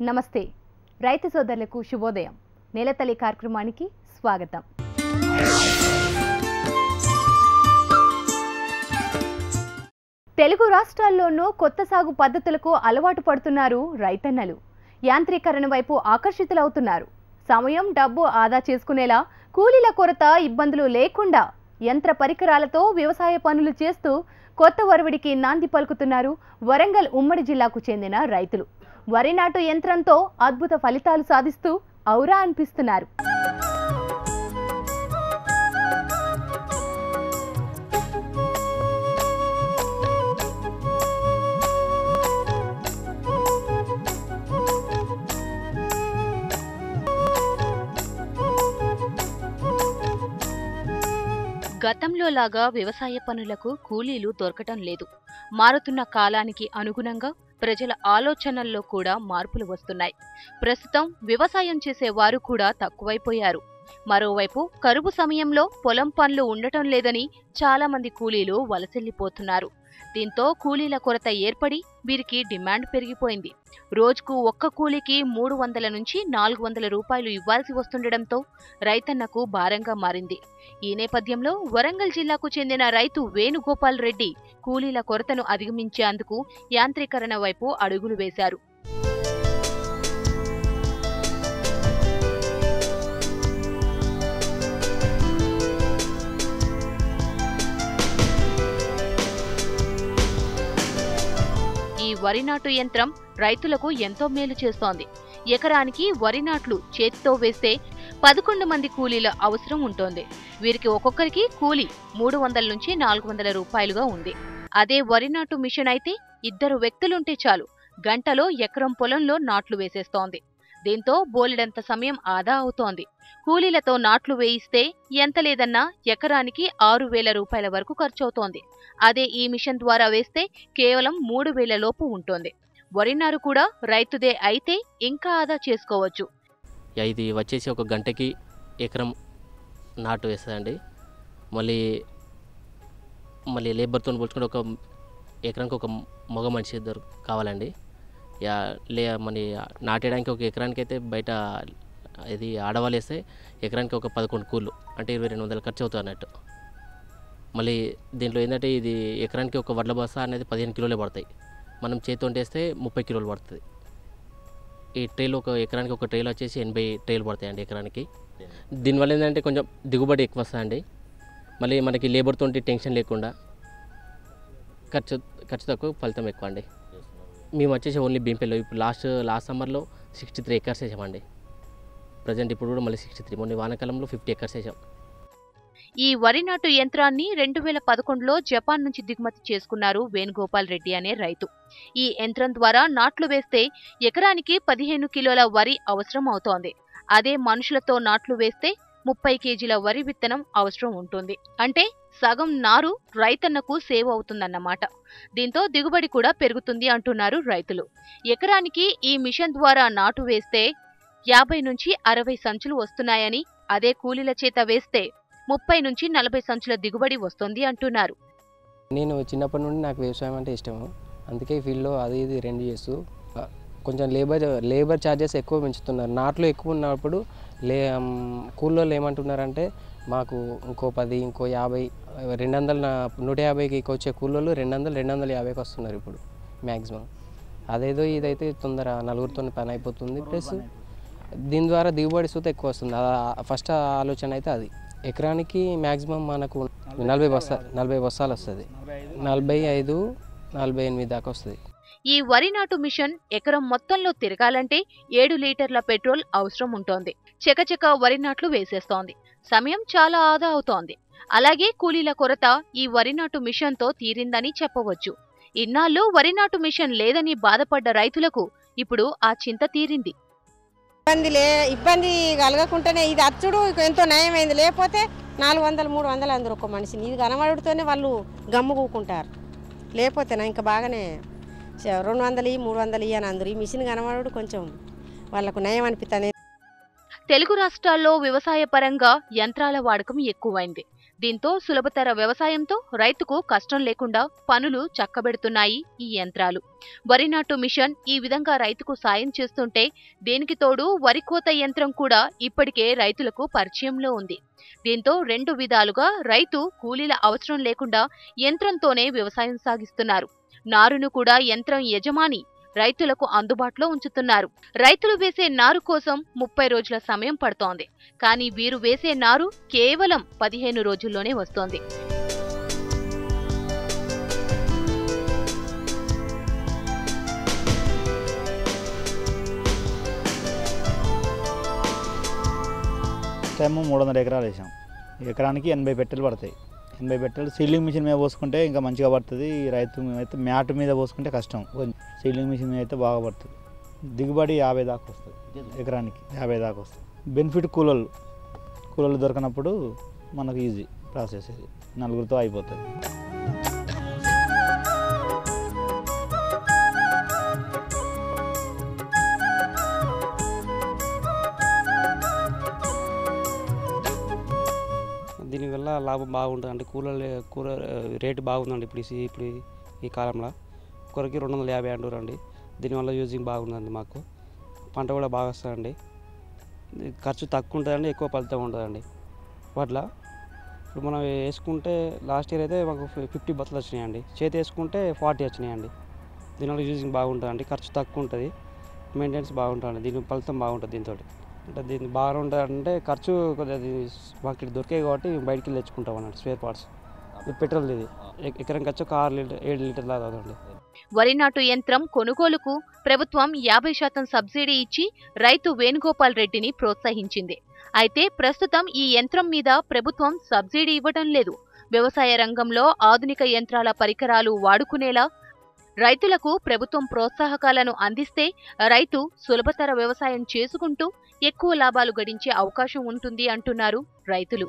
నమస్తే రైతు సోదరులకు శుభోదయం నేలతల్లి కార్యక్రమానికి స్వాగతం। తెలుగు రాష్ట్రాల్లోనూ కొత్త సాగు పద్ధతులకు అలవాటు పడుతున్నారు రైతన్నలు। యాంత్రీకరణ వైపు ఆకర్షితులవుతున్నారు। సమయం డబ్బు ఆదా చేసుకునేలా కూలీల కొరత ఇబ్బందులు లేకుండా యంత్ర పరికరాలతో వ్యవసాయ పనులు చేస్తూ కొత్త వరవడికి నాంది పలుకుతున్నారు వరంగల్ ఉమ్మడి జిల్లాకు చెందిన రైతులు। వరి నాటు యంత్రంతో అద్భుత ఫలితాలు సాధిస్తూ ఔరా అనిపిస్తున్నారు। గతంలో లాగా వ్యవసాయ పనులకు కూలీలు దొరకటం లేదు। మారుతున్న కాలానికి అనుగుణంగా ప్రజల ఆలోచనల్లో కూడా మార్పులు వస్తున్నాయి। ప్రస్తుతం వ్యవసాయం చేసేవారు కూడా తక్కువైపోయారు। మరోవైపు కరువు సమయంలో పొలం పనులు ఉండటం లేదని చాలా మంది కూలీలు వలసెల్లిపోతున్నారు। దీంతో కూలీల కొరత ఏర్పడి వీరికి డిమాండ్ పెరిగిపోయింది। రోజుకు ఒక్క కూలీకి 300 నుంచి 400 రూపాయలు ఇవ్వాల్సి వస్తుండటంతో రైతన్నకు భారంగా మారింది। ఈ నేపథ్యంలో వరంగల్ జిల్లాకు చెందిన రైతు వేణుగోపాల్ రెడ్డి కూలీల కొరతను అధిగమించేందుకు యాంత్రీకరణ వైపు అడుగులు వేశారు। ఈ వరి నాటు యంత్రం రైతులకు ఎంతో మేలు చేస్తోంది। ఎకరానికి వరి నాట్లు చేతితో వేస్తే 11 మంది కూలీల అవసరం ఉంటుంది। వీరికి ఒక్కొక్కరికి కూలీ 300 నుంచి 400 రూపాయలుగా ఉంది। అదే వరి నాటు మిషన్ అయితే 2 వ్యక్తులుంటే చాలు గంటలో ఎకరం పొలంలో నాట్లు వేసేస్తోంది। దీంతో బోలెడంత సమయం ఆదా అవుతోంది। కూలీలతో నాట్లు వేయిస్తే ఎంత లేదన్నా ఎకరానికి 6000 రూపాయల వరకు ఖర్చవుతోంది। అదే ఈ మిషన్ ద్వారా వేస్తే కేవలం 3000 లోపు ఉంటుంది। వరి నారు కూడా రైతుదే అయితే ఇంకా ఆదా చేసుకోవచ్చు। ఇది వచ్చేసి ఒక గంటకి ఎకరం నాటు వేస్తుందండి। మళ్ళీ లేబర్తో పోల్చుకుంటే ఒక ఎకరానికి ఒక మగ మనిషి కావాలండి। మన నాటేయడానికి ఒక ఎకరానికి అయితే బయట ఇది ఆడవాళ్ళు వేస్తే ఎకరానికి ఒక 11 కూళ్ళు అంటే 2200 ఖర్చు అవుతుంది అన్నట్టు। మళ్ళీ దీంట్లో ఏంటంటే ఇది ఎకరానికి ఒక వడ్ల బస్తా అనేది 15 కిలోలే పడతాయి। మనం చేతితో వేస్తే 30 కిలోలు పడుతుంది। ఈ ట్రైలు ఒక ఎకరానికి ఒక ట్రైలు వచ్చేసి 80 ట్రైలు పడతాయండి ఎకరానికి। దీనివల్ల ఏంటంటే కొంచెం దిగుబడి ఎక్కువ వస్తుందండి। మళ్ళీ మనకి లేబర్తో టెన్షన్ లేకుండా ఖర్చు తక్కువ ఫలితం ఎక్కువ అండి। మేము వచ్చేసి ఓన్లీ భీంపల్లిలో ఇప్పుడు లాస్ట్ సమ్మర్లో 63 ఎకర్స్ వేసామండి। ప్రజెంట్ ఇప్పుడు కూడా మళ్ళీ 63 మొన్న వానాకాలంలో 50 ఎకర్స్ వేసాం। ఈ వరి నాటు యంత్రాన్ని 2011లో జపాన్ నుంచి దిగుమతి చేసుకున్నారు వేణుగోపాల్ రెడ్డి అనే రైతు। ఈ యంత్రం ద్వారా నాట్లు వేస్తే ఎకరానికి 15 కిలోల వరి అవసరం అవుతోంది। అదే మనుషులతో నాట్లు వేస్తే 30 కేజీల వరి విత్తనం అవసరం ఉంటుంది। అంటే సగం నారు రైతన్నకు సేవ్ అవుతుందన్నమాట। దీంతో దిగుబడి కూడా పెరుగుతుంది అంటున్నారు రైతులు। ఎకరానికి ఈ మిషన్ ద్వారా నాటు వేస్తే 50 నుంచి 60 సంచులు వస్తున్నాయని, అదే కూలీల చేత వేస్తే 30 నుంచి 40 సంచుల దిగుబడి వస్తుంది అంటున్నారు। నేను చిన్నప్పటి నుండి నాకు వ్యవసాయం అంటే ఇష్టము, అందుకే ఫీల్డ్లో అది ఇది రెండు చేస్తూ కొంచెం లేబర్ ఛార్జెస్ ఎక్కువ పెంచుతున్నారు। నాట్లు ఎక్కువ ఉన్నప్పుడు కూలీలు ఏమంటున్నారంటే మాకు ఇంకో 10 ఇంకో 50 200 150కి వచ్చే కూలీలు 250కి వస్తున్నారు ఇప్పుడు మ్యాక్సిమం। అదేదో ఇదైతే తొందర నలుగురితో పని అయిపోతుంది, ప్లస్ దీని ద్వారా దిగుబడి సూత ఎక్కువ వస్తుంది। ఫస్ట్ ఆలోచన అయితే అది। ఎకరానికి మ్యాక్సిమం మనకు 40 బస్తాలు వస్తుంది, 45-48 దాకా వస్తుంది। ఈ వరి నాటు మిషన్ ఎకరం మొత్తంలో తిరగాలంటే 7 లీటర్ల పెట్రోల్ అవసరం ఉంటుంది। చకచక వరి నాట్లు వేసేస్తోంది। సమయం చాలా ఆదా అవుతోంది। అలాగే కూలీల కొరత ఈ వరి నాటు మిషన్తో తీరిందని చెప్పవచ్చు। ఇన్నాళ్ళు వరి నాటు మిషన్ లేదని బాధపడ్డ రైతులకు ఇప్పుడు ఆ చింత తీరింది। ఇబ్బంది కలగకుండానే ఇది అచ్చుడు ఎంతో నయమైంది, లేకపోతే 400-300 అందరు ఒక మనిషిని ఇది కనబడుతూనే వాళ్ళు గమ్ము కూకుంటారు। లేకపోతే ఇంకా బాగానే 200-300 అని అందరు ఈ మిషన్ కనబడు కొంచెం వాళ్ళకు నయం అనిపిస్తుంది। తెలుగు రాష్ట్రాల్లో వ్యవసాయ పరంగా యంత్రాల వాడకం ఎక్కువైంది. దీంతో సులభతర వ్యవసాయంతో రైతుకు కష్టం లేకుండా పనులు చక్కబెడుతున్నాయి ఈ యంత్రాలు. వరి నాటు మిషన్ ఈ విధంగా రైతుకు సాయం చేస్తుంటే దీనికి తోడు వరి కోత యంత్రం కూడా ఇప్పటికే రైతులకు పరిచయంలో ఉంది. దీంతో 2 విధాలుగా రైతు కూలీల అవసరం లేకుండా యంత్రంతోనే వ్యవసాయం సాగిస్తున్నారు. నారును కూడా యంత్రం యజమాని రైతులకు అందుబాటులో ఉంచుతున్నారు. రైతులు వేసే నారు కోసం 30 రోజుల సమయం పడుతోంది. కానీ వీరు వేసే నారు కేవలం 15 రోజుల్లోనే వస్తోంది. టైము 300 ఎకరాలు వేసాం. ఎకరానికి 80 పెట్టెలు పడతాయి. 80 పెట్టెలు సీలింగ్ మిషన్ మీద పోసుకుంటే ఇంకా మంచిగా పడుతుంది. రైతు అయితే మ్యాట్ మీద పోసుకుంటే కష్టం. సీలింగ్ మిషన్ మీద అయితే బాగా పడుతుంది. దిగుబడి 50 దాకా వస్తుంది. ఎకరానికి 50 దాకా వస్తుంది. బెనిఫిట్ కూలర్లు దొరకనప్పుడు మనకు ఈజీ ప్రాసెస్. ఇది 4గురితో అయిపోతుంది. దీనివల్ల లాభం బాగుంటుందండి. కూలర్ రేటు బాగుందండి ఇప్పుడు ఈ కాలంలో. ఒకరికి 250 అంటారండి. దీనివల్ల యూజింగ్ బాగుందండి. మాకు పంట కూడా బాగా వస్తుందండి. ఖర్చు తక్కువ ఉంటుందండి, ఎక్కువ ఫలితం ఉంటుందండి. వాటిలో ఇప్పుడు మనం వేసుకుంటే లాస్ట్ ఇయర్ అయితే మాకు 50 బత్తలు వచ్చినాయండి. చేతి వేసుకుంటే 40 వచ్చినాయండి. దీనివల్ల యూజింగ్ బాగుంటుందండి. ఖర్చు తక్కువ ఉంటుంది, మెయింటెనెన్స్ బాగుంటుందండి. దీని ఫలితం బాగుంటుంది. దీంతో అంటే దీన్ని బాగా ఉంటుందంటే ఖర్చు కొద్దిగా మాకు ఇక్కడ దొరికాయి కాబట్టి బయటికి వెళ్ళి తెచ్చుకుంటాం అన్నట్టు. స్పేర్ పార్ట్స్ పెట్రోల్ ఇది ఎకరం ఖర్చు ఒక 7 లీటర్ దాకా అవుతుంది. వరి నాటు యంత్రం కొనుగోలుకు ప్రభుత్వం 50% సబ్సిడీ ఇచ్చి రైతు వేణుగోపాల్ రెడ్డిని ప్రోత్సహించింది. అయితే ప్రస్తుతం ఈ యంత్రం మీద ప్రభుత్వం సబ్సిడీ ఇవ్వడం లేదు. వ్యవసాయ రంగంలో ఆధునిక యంత్రాల పరికరాలు వాడుకునేలా రైతులకు ప్రభుత్వం ప్రోత్సాహకాలను అందిస్తే రైతు సులభతర వ్యవసాయం చేసుకుంటూ ఎక్కువ లాభాలు గడించే అవకాశం ఉంటుంది అంటున్నారు రైతులు.